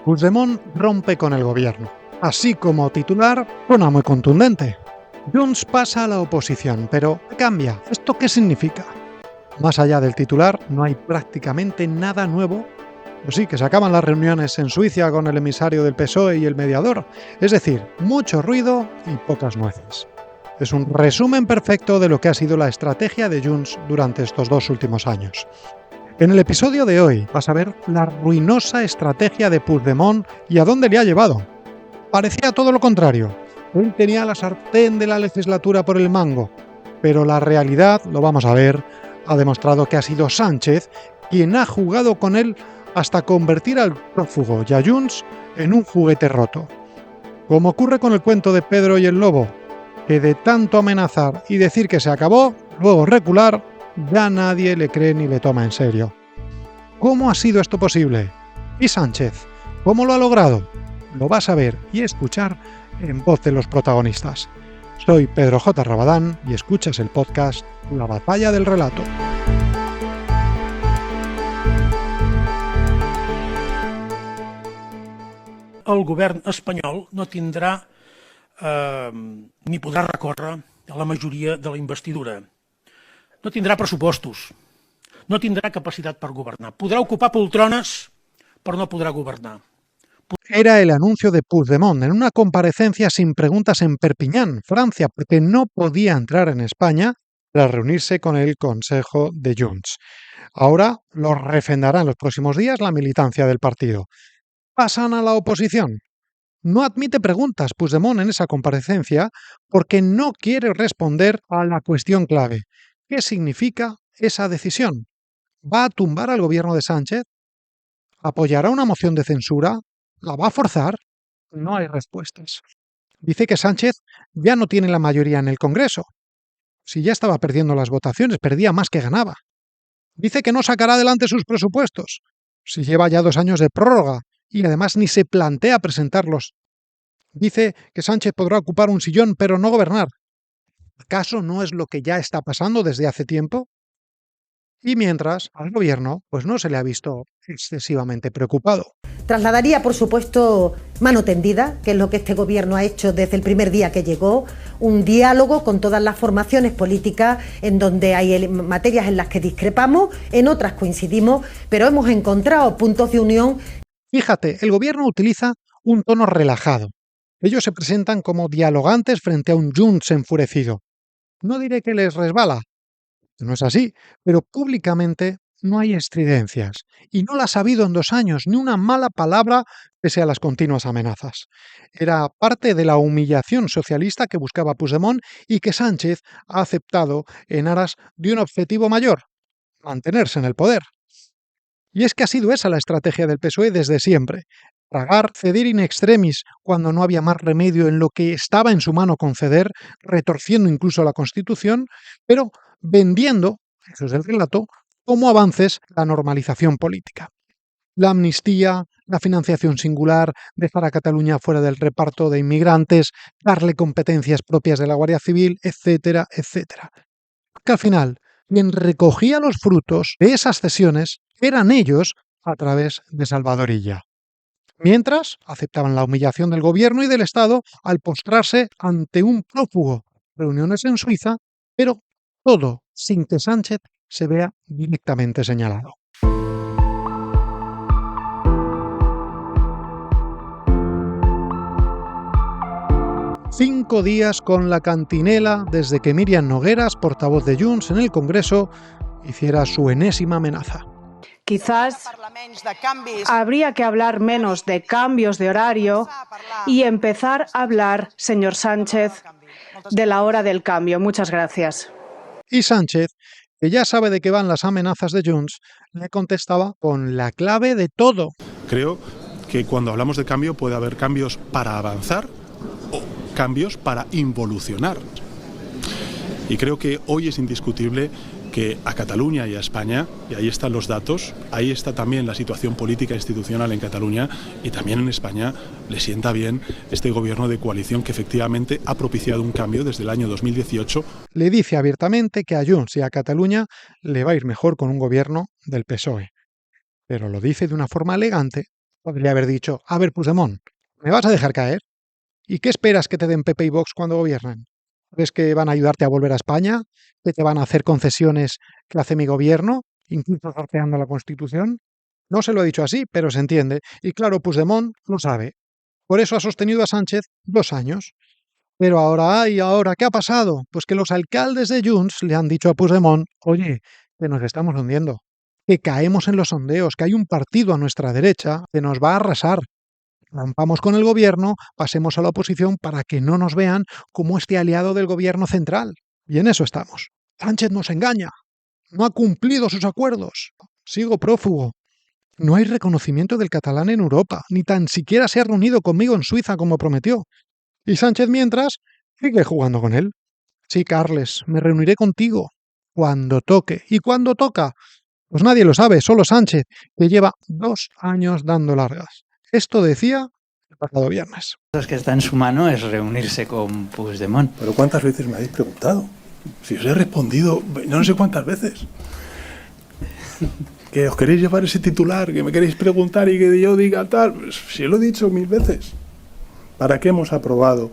Puigdemont rompe con el gobierno. Así como titular, suena muy contundente. Junts pasa a la oposición, pero cambia. ¿Esto qué significa? Más allá del titular, no hay prácticamente nada nuevo. Pues sí, que se acaban las reuniones en Suiza con el emisario del PSOE y el mediador. Es decir, mucho ruido y pocas nueces. Es un resumen perfecto de lo que ha sido la estrategia de Junts durante estos 2 últimos años. En el episodio de hoy vas a ver la ruinosa estrategia de Puigdemont y a dónde le ha llevado. Parecía todo lo contrario. Él tenía la sartén de la legislatura por el mango, pero la realidad, lo vamos a ver, ha demostrado que ha sido Sánchez quien ha jugado con él hasta convertir al prófugo y a Junts en un juguete roto. Como ocurre con el cuento de Pedro y el lobo, que de tanto amenazar y decir que se acabó, luego recular, ya nadie le cree ni le toma en serio. ¿Cómo ha sido esto posible? ¿Y Sánchez? ¿Cómo lo ha logrado? Lo vas a ver y escuchar en voz de los protagonistas. Soy Pedro J. Rabadán y escuchas el podcast La Batalla del Relato. El govern espanyol no tindrà ni podrà recórrer a la majoria de la investidura. No tindrà pressupostos, no tindrà capacitat per governar. Podrà ocupar poltrones, però no podrà governar. Era el anuncio de Puigdemont en una comparecencia sin preguntas en Perpiñán, Francia, porque no podía entrar en España tras reunirse con el Consejo de Junts. Ahora lo refrendará en los próximos días la militancia del partido. Pasan a la oposición. No admite preguntas Puigdemont en esa comparecencia porque no quiere responder a la cuestión clave. ¿Qué significa esa decisión? ¿Va a tumbar al gobierno de Sánchez? ¿Apoyará una moción de censura? ¿La va a forzar? No hay respuestas. Dice que Sánchez ya no tiene la mayoría en el Congreso. Si ya estaba perdiendo las votaciones, perdía más que ganaba. Dice que no sacará adelante sus presupuestos. Si lleva ya 2 años de prórroga y además ni se plantea presentarlos. Dice que Sánchez podrá ocupar un sillón pero no gobernar. ¿Acaso no es lo que ya está pasando desde hace tiempo? Y mientras, al gobierno pues no se le ha visto excesivamente preocupado. Trasladaría, por supuesto, mano tendida, que es lo que este gobierno ha hecho desde el primer día que llegó, un diálogo con todas las formaciones políticas en donde hay materias en las que discrepamos, en otras coincidimos, pero hemos encontrado puntos de unión. Fíjate, el gobierno utiliza un tono relajado. Ellos se presentan como dialogantes frente a un Junts enfurecido. No diré que les resbala, no es así, pero públicamente no hay estridencias, y no las ha habido en 2 años, ni una mala palabra pese a las continuas amenazas. Era parte de la humillación socialista que buscaba Puigdemont y que Sánchez ha aceptado en aras de un objetivo mayor, mantenerse en el poder. Y es que ha sido esa la estrategia del PSOE desde siempre. Tragar, ceder in extremis cuando no había más remedio en lo que estaba en su mano conceder, retorciendo incluso la Constitución, pero vendiendo, eso es el relato, como avances la normalización política. La amnistía, la financiación singular, dejar a Cataluña fuera del reparto de inmigrantes, darle competencias propias de la Guardia Civil, etcétera, etcétera. Que al final, quien recogía los frutos de esas cesiones eran ellos a través de Salvador Illa. Mientras, aceptaban la humillación del gobierno y del Estado al postrarse ante un prófugo. Reuniones en Suiza, pero todo sin que Sánchez se vea directamente señalado. Cinco días con la cantinela desde que Míriam Nogueras, portavoz de Junts en el Congreso, hiciera su enésima amenaza. Quizás habría que hablar menos de cambios de horario y empezar a hablar, señor Sánchez, de la hora del cambio. Muchas gracias. Y Sánchez, que ya sabe de qué van las amenazas de Junts, le contestaba con la clave de todo. Creo que cuando hablamos de cambio puede haber cambios para avanzar o cambios para involucionar. Y creo que hoy es indiscutible que a Cataluña y a España, y ahí están los datos, ahí está también la situación política e institucional en Cataluña y también en España, le sienta bien este gobierno de coalición que efectivamente ha propiciado un cambio desde el año 2018. Le dice abiertamente que a Junts y a Cataluña le va a ir mejor con un gobierno del PSOE, pero lo dice de una forma elegante Podría haber dicho, a ver, Puigdemont, ¿me vas a dejar caer? ¿Y qué esperas que te den PP y Vox cuando gobiernen? ¿Ves que van a ayudarte a volver a España? ¿Que te van a hacer concesiones que hace mi gobierno, incluso sorteando la Constitución? No se lo he dicho así, pero se entiende. Y claro, Puigdemont lo sabe. Por eso ha sostenido a Sánchez 2 años. Pero ahora, ay, ahora, ¿qué ha pasado? Pues que los alcaldes de Junts le han dicho a Puigdemont, oye, que nos estamos hundiendo, que caemos en los sondeos, que hay un partido a nuestra derecha que nos va a arrasar. Rompamos con el gobierno, pasemos a la oposición para que no nos vean como este aliado del gobierno central. Y en eso estamos. Sánchez nos engaña. No ha cumplido sus acuerdos. Sigo prófugo. No hay reconocimiento del catalán en Europa, ni tan siquiera se ha reunido conmigo en Suiza como prometió. Y Sánchez, mientras, sigue jugando con él. Sí, Carles, me reuniré contigo cuando toque. ¿Y cuándo toca? Pues nadie lo sabe, solo Sánchez, que lleva 2 años dando largas. Esto decía el pasado viernes. Lo que está en su mano es reunirse con Puigdemont. ¿Pero cuántas veces me habéis preguntado? Si os he respondido no sé cuántas veces. Que os queréis llevar ese titular, que me queréis preguntar y que yo diga tal. Pues, si lo he dicho 1000 veces. ¿Para qué hemos aprobado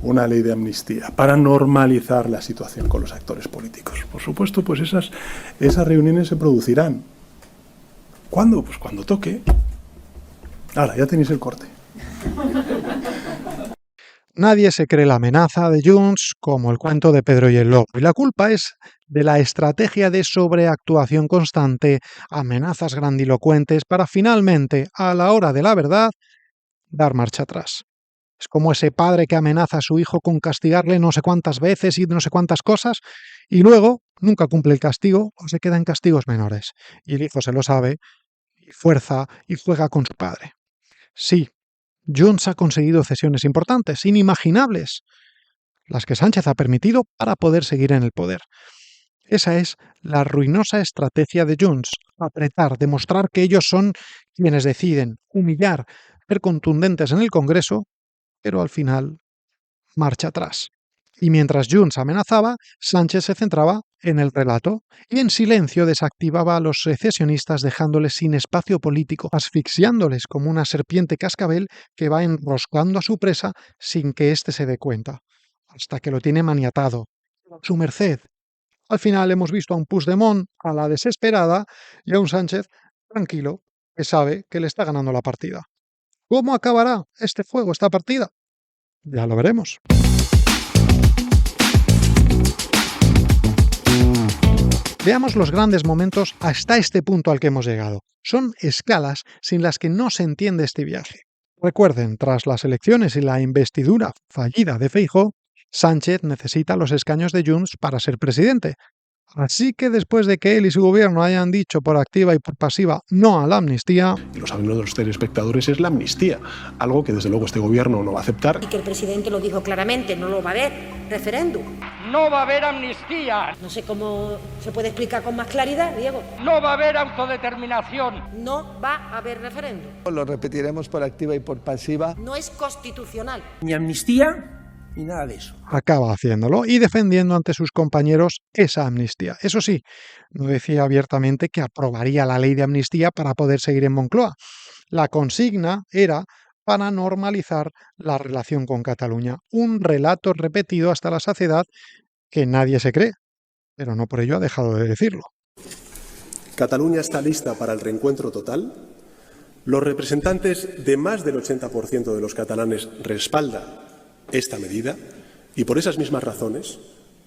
una ley de amnistía? Para normalizar la situación con los actores políticos. Por supuesto, pues esas reuniones se producirán. ¿Cuándo? Pues cuando toque. Ahora, ya tenéis el corte. Nadie se cree la amenaza de Junts como el cuento de Pedro y el Lobo. Y la culpa es de la estrategia de sobreactuación constante, amenazas grandilocuentes para finalmente, a la hora de la verdad, dar marcha atrás. Es como ese padre que amenaza a su hijo con castigarle no sé cuántas veces y no sé cuántas cosas y luego nunca cumple el castigo o se queda en castigos menores. Y el hijo se lo sabe y fuerza y juega con su padre. Sí, Junts ha conseguido cesiones importantes, inimaginables, las que Sánchez ha permitido para poder seguir en el poder. Esa es la ruinosa estrategia de Junts, apretar, demostrar que ellos son quienes deciden, humillar, ser contundentes en el Congreso, pero al final marcha atrás. Y mientras Junts amenazaba, Sánchez se centraba en el relato y en silencio desactivaba a los secesionistas dejándoles sin espacio político, asfixiándoles como una serpiente cascabel que va enroscando a su presa sin que éste se dé cuenta, hasta que lo tiene maniatado, a su merced. Al final hemos visto a un Puigdemont a la desesperada y a un Sánchez tranquilo, que sabe que le está ganando la partida. ¿Cómo acabará este juego, esta partida? Ya lo veremos. Veamos los grandes momentos hasta este punto al que hemos llegado. Son escalas sin las que no se entiende este viaje. Recuerden, tras las elecciones y la investidura fallida de Feijóo, Sánchez necesita los escaños de Junts para ser presidente. Así que después de que él y su gobierno hayan dicho por activa y por pasiva no a la amnistía... Y lo saben los telespectadores, es la amnistía. Algo que desde luego este gobierno no va a aceptar. Y que el presidente lo dijo claramente, no lo va a haber referéndum. No va a haber amnistía. No sé cómo se puede explicar con más claridad, Diego. No va a haber autodeterminación. No va a haber referéndum. Lo repetiremos por activa y por pasiva. No es constitucional. Ni amnistía ni nada de eso. Acaba haciéndolo y defendiendo ante sus compañeros esa amnistía. Eso sí, no decía abiertamente que aprobaría la ley de amnistía para poder seguir en Moncloa. La consigna era para normalizar la relación con Cataluña. Un relato repetido hasta la saciedad que nadie se cree, pero no por ello ha dejado de decirlo. Cataluña está lista para el reencuentro total. Los representantes de más del 80% de los catalanes respaldan esta medida y por esas mismas razones,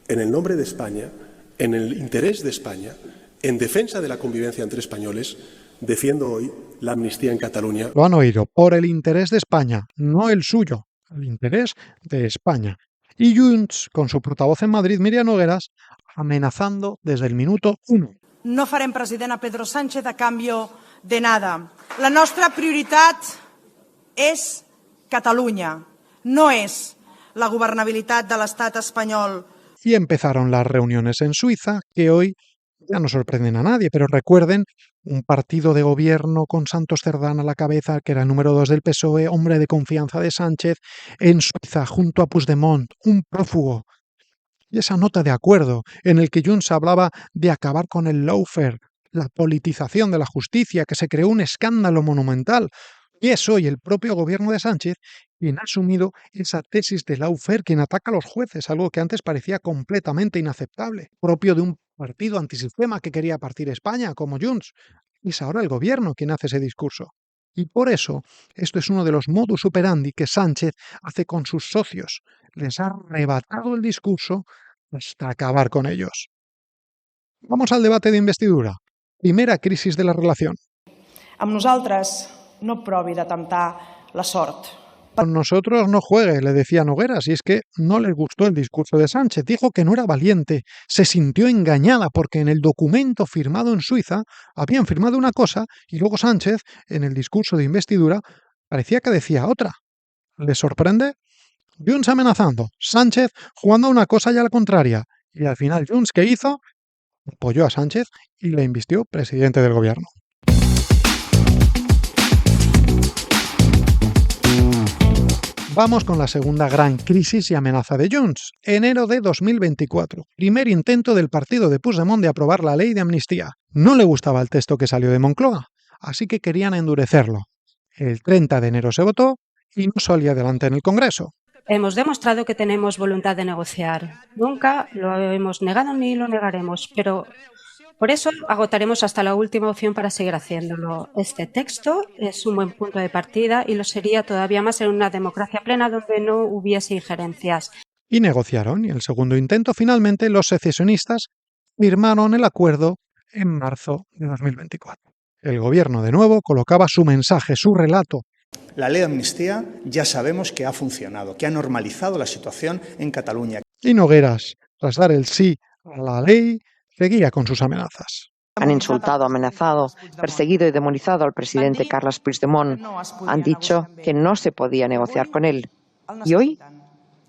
en el nombre de España, en el interés de España, en defensa de la convivencia entre españoles, defiendo hoy la amnistía en Cataluña. Lo han oído, por el interés de España, no el suyo, el interés de España. Y Junts, con su portavoz en Madrid, Míriam Nogueras, amenazando desde el minuto 1. No farem president a Pedro Sánchez a cambio de nada. La nostra prioritat és Catalunya. No es la gobernabilidad de l'Estat espanyol. Y empezaron las reuniones en Suiza, que hoy ya no sorprenden a nadie, pero recuerden, un partido de gobierno con Santos Cerdán a la cabeza, que era el número 2 del PSOE, hombre de confianza de Sánchez, en Suiza, junto a Puigdemont, un prófugo. Y esa nota de acuerdo, en el que Junts hablaba de acabar con el lawfare, la politización de la justicia, que se creó un escándalo monumental. Y es hoy el propio gobierno de Sánchez quien ha asumido esa tesis de lawfare, quien ataca a los jueces, algo que antes parecía completamente inaceptable, propio de un partido antisistema que quería partir España, como Junts. Y es ahora el gobierno quien hace ese discurso. Y por eso, esto es uno de los modus operandi que Sánchez hace con sus socios. Les ha arrebatado el discurso hasta acabar con ellos. Vamos al debate de investidura. Primera crisis de la relación. Amb nosaltres no provi de temptar la sort. Con nosotros no juegue, le decía Nogueras, y es que no les gustó el discurso de Sánchez. Dijo que no era valiente, se sintió engañada porque en el documento firmado en Suiza habían firmado una cosa y luego Sánchez, en el discurso de investidura, parecía que decía otra. ¿Les sorprende? Junts amenazando, Sánchez jugando a una cosa y a la contraria. Y al final Junts, ¿qué hizo? Apoyó a Sánchez y le invistió presidente del gobierno. Vamos con la segunda gran crisis y amenaza de Junts. Enero de 2024. Primer intento del partido de Puigdemont de aprobar la ley de amnistía. No le gustaba el texto que salió de Moncloa, así que querían endurecerlo. El 30 de enero se votó y no salió adelante en el Congreso. Hemos demostrado que tenemos voluntad de negociar. Nunca lo hemos negado ni lo negaremos, pero por eso agotaremos hasta la última opción para seguir haciéndolo. Este texto es un buen punto de partida y lo sería todavía más en una democracia plena donde no hubiese injerencias. Y negociaron, y el segundo intento finalmente los secesionistas firmaron el acuerdo en marzo de 2024. El gobierno de nuevo colocaba su mensaje, su relato. La ley de amnistía ya sabemos que ha funcionado, que ha normalizado la situación en Cataluña. Y Nogueras, tras dar el sí a la ley, seguía con sus amenazas. Han insultado, amenazado, perseguido y demonizado al presidente Carles Puigdemont. Han dicho que no se podía negociar con él. Y hoy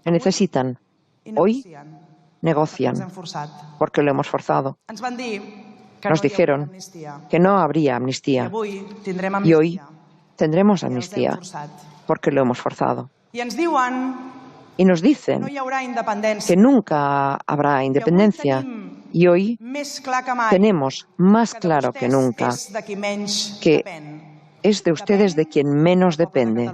me necesitan. Hoy negocian, porque lo hemos forzado. Nos dijeron que no habría amnistía. Y hoy tendremos amnistía, porque lo hemos forzado. Y nos dicen que nunca habrá independencia. Y hoy tenemos más claro que nunca que es de ustedes de quien menos depende.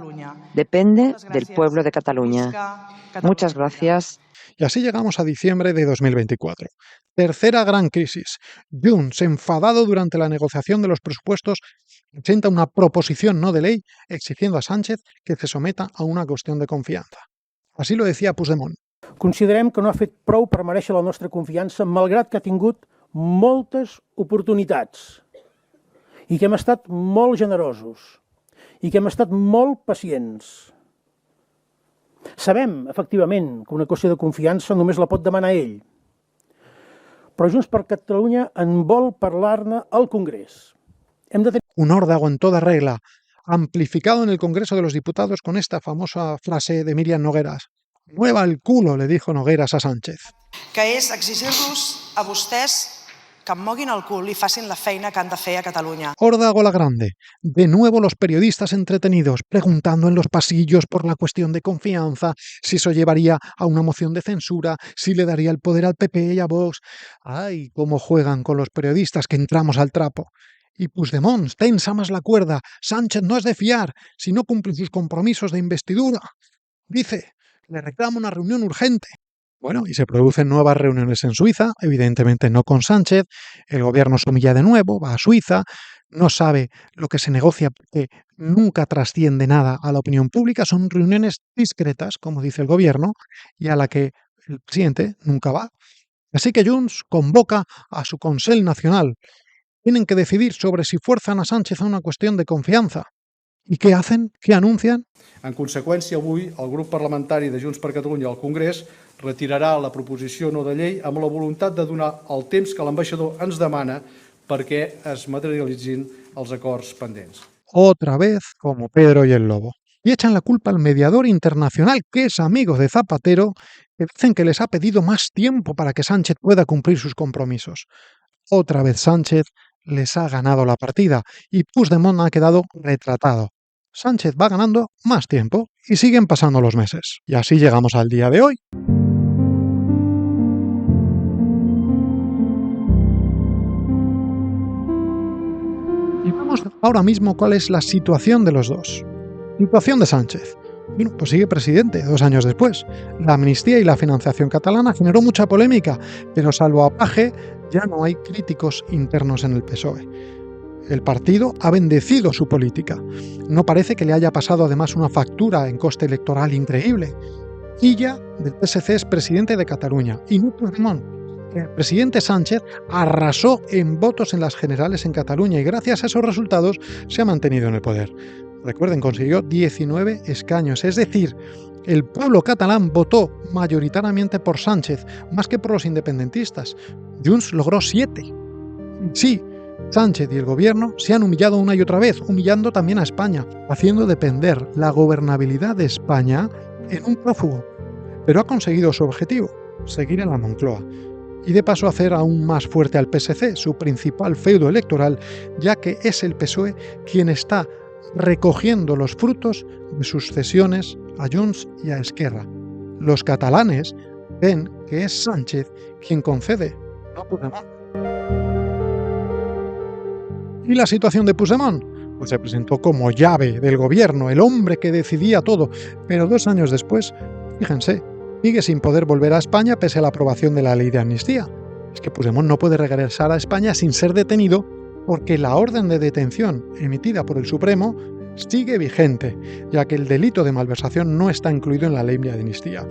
Depende del pueblo de Cataluña. Muchas gracias. Y así llegamos a diciembre de 2024. Tercera gran crisis. Junts, enfadado durante la negociación de los presupuestos, presenta una proposición no de ley exigiendo a Sánchez que se someta a una cuestión de confianza. Así lo decía Puigdemont. Considerem que no ha fet prou per merèixer la nostra confiança, malgrat que ha tingut moltes oportunitats i que hem estat molt generosos i que hem estat molt pacients. Sabem, efectivament, que una qüestió de confiança només la pot demanar ell, però Junts per Catalunya en vol parlar-ne al Congrés. Un órdago en toda regla, amplificado en el Congreso de los Diputados con esta famosa frase de Míriam Nogueras. Mueva el culo, le dijo Nogueras a Sánchez. Que és exigir-los a vostès que em moguin el cul i facin la feina que han de fer a Catalunya. Órdago la Grande. De nuevo los periodistas entretenidos, preguntando en los pasillos por la cuestión de confianza, si eso llevaría a una moción de censura, si le daría el poder al PP y a Vox. ¡Ay, cómo juegan con los periodistas que entramos al trapo! Y Puigdemont tensa más la cuerda. Sánchez no es de fiar si no cumple sus compromisos de investidura. Dice, le reclama una reunión urgente. Bueno, y se producen nuevas reuniones en Suiza, evidentemente no con Sánchez. El gobierno se humilla de nuevo, va a Suiza, no sabe lo que se negocia porque nunca trasciende nada a la opinión pública. Son reuniones discretas, como dice el gobierno, y a la que el presidente nunca va. Así que Junts convoca a su Consell Nacional. Tienen que decidir sobre si fuerzan a Sánchez a una cuestión de confianza. I què hacen? Què anuncien? En conseqüència, avui el grup parlamentari de Junts per Catalunya al Congrés retirarà la proposició no de llei amb la voluntat de donar el temps que l'ambaixador ens demana perquè es materialitzin els acords pendents. Otra vez, como Pedro y el Lobo. Y echan la culpa al mediador internacional, que es amigo de Zapatero, que dicen que les ha pedido más tiempo para que Sánchez pueda cumplir sus compromisos. Otra vez Sánchez les ha ganado la partida y Puigdemont ha quedado retratado. Sánchez va ganando más tiempo y siguen pasando los meses. Y así llegamos al día de hoy. Y vamos Ahora mismo, ¿cuál es la situación de los dos? Situación de Sánchez. Bueno, pues sigue presidente 2 años después. La amnistía y la financiación catalana generó mucha polémica, pero salvo a Page, ya no hay críticos internos en el PSOE. El partido ha bendecido su política. No parece que le haya pasado además una factura en coste electoral increíble. Illa, del PSC, es presidente de Cataluña, y no Puigdemont. El presidente Sánchez arrasó en votos en las generales en Cataluña y gracias a esos resultados se ha mantenido en el poder. Recuerden, consiguió 19 escaños, es decir, el pueblo catalán votó mayoritariamente por Sánchez, más que por los independentistas. Junts logró 7. Sí, Sánchez y el gobierno se han humillado una y otra vez, humillando también a España, haciendo depender la gobernabilidad de España en un prófugo. Pero ha conseguido su objetivo, seguir en la Moncloa. Y de paso hacer aún más fuerte al PSC, su principal feudo electoral, ya que es el PSOE quien está recogiendo los frutos de sus cesiones a Junts y a Esquerra. Los catalanes ven que es Sánchez quien concede, no Puigdemont. ¿Y la situación de Puigdemont? Pues se presentó como llave del gobierno, el hombre que decidía todo, pero 2 años después, fíjense, sigue sin poder volver a España pese a la aprobación de la ley de amnistía. Es que Puigdemont no puede regresar a España sin ser detenido porque la orden de detención emitida por el Supremo sigue vigente, ya que el delito de malversación no está incluido en la ley de amnistía.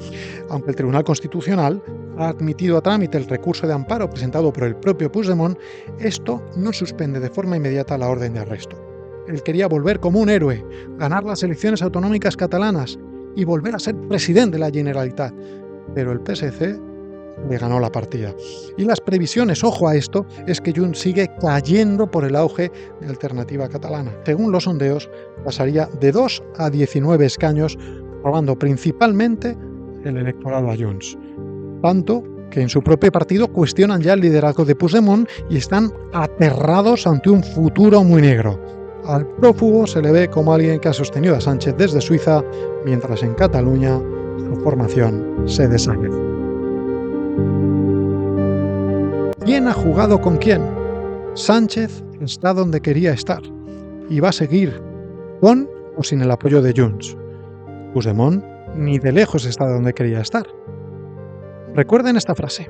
Aunque el Tribunal Constitucional ha admitido a trámite el recurso de amparo presentado por el propio Puigdemont, esto no suspende de forma inmediata la orden de arresto. Él quería volver como un héroe, ganar las elecciones autonómicas catalanas y volver a ser presidente de la Generalitat, pero el PSC le ganó la partida. Y las previsiones, ojo a esto, es que Junts sigue cayendo por el auge de Alternativa Catalana. Según los sondeos, pasaría de 2 a 19 escaños, robando principalmente el electorado a Junts. Tanto que en su propio partido cuestionan ya el liderazgo de Puigdemont y están aterrados ante un futuro muy negro. Al prófugo se le ve como alguien que ha sostenido a Sánchez desde Suiza, mientras en Cataluña su formación se deshace. ¿Quién ha jugado con quién? Sánchez está donde quería estar y va a seguir con o sin el apoyo de Junts. Puigdemont ni de lejos está donde quería estar. Recuerden esta frase.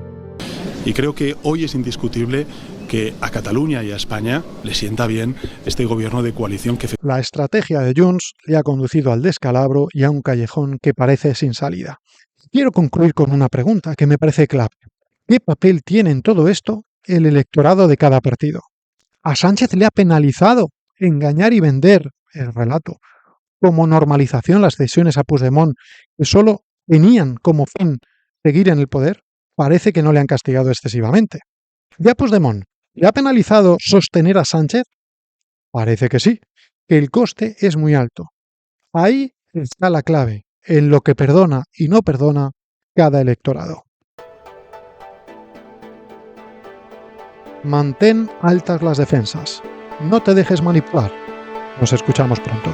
Y creo que hoy es indiscutible que a Cataluña y a España le sienta bien este gobierno de coalición que... La estrategia de Junts le ha conducido al descalabro y a un callejón que parece sin salida. Quiero concluir con una pregunta que me parece clave. ¿Qué papel tiene en todo esto el electorado de cada partido? A Sánchez le ha penalizado engañar y vender el relato como normalización las cesiones a Puigdemont, que solo tenían como fin seguir en el poder. Parece que no le han castigado excesivamente. ¿Y a Puigdemont le ha penalizado sostener a Sánchez? Parece que sí, que el coste es muy alto. Ahí está la clave, en lo que perdona y no perdona cada electorado. Mantén altas las defensas. No te dejes manipular. Nos escuchamos pronto.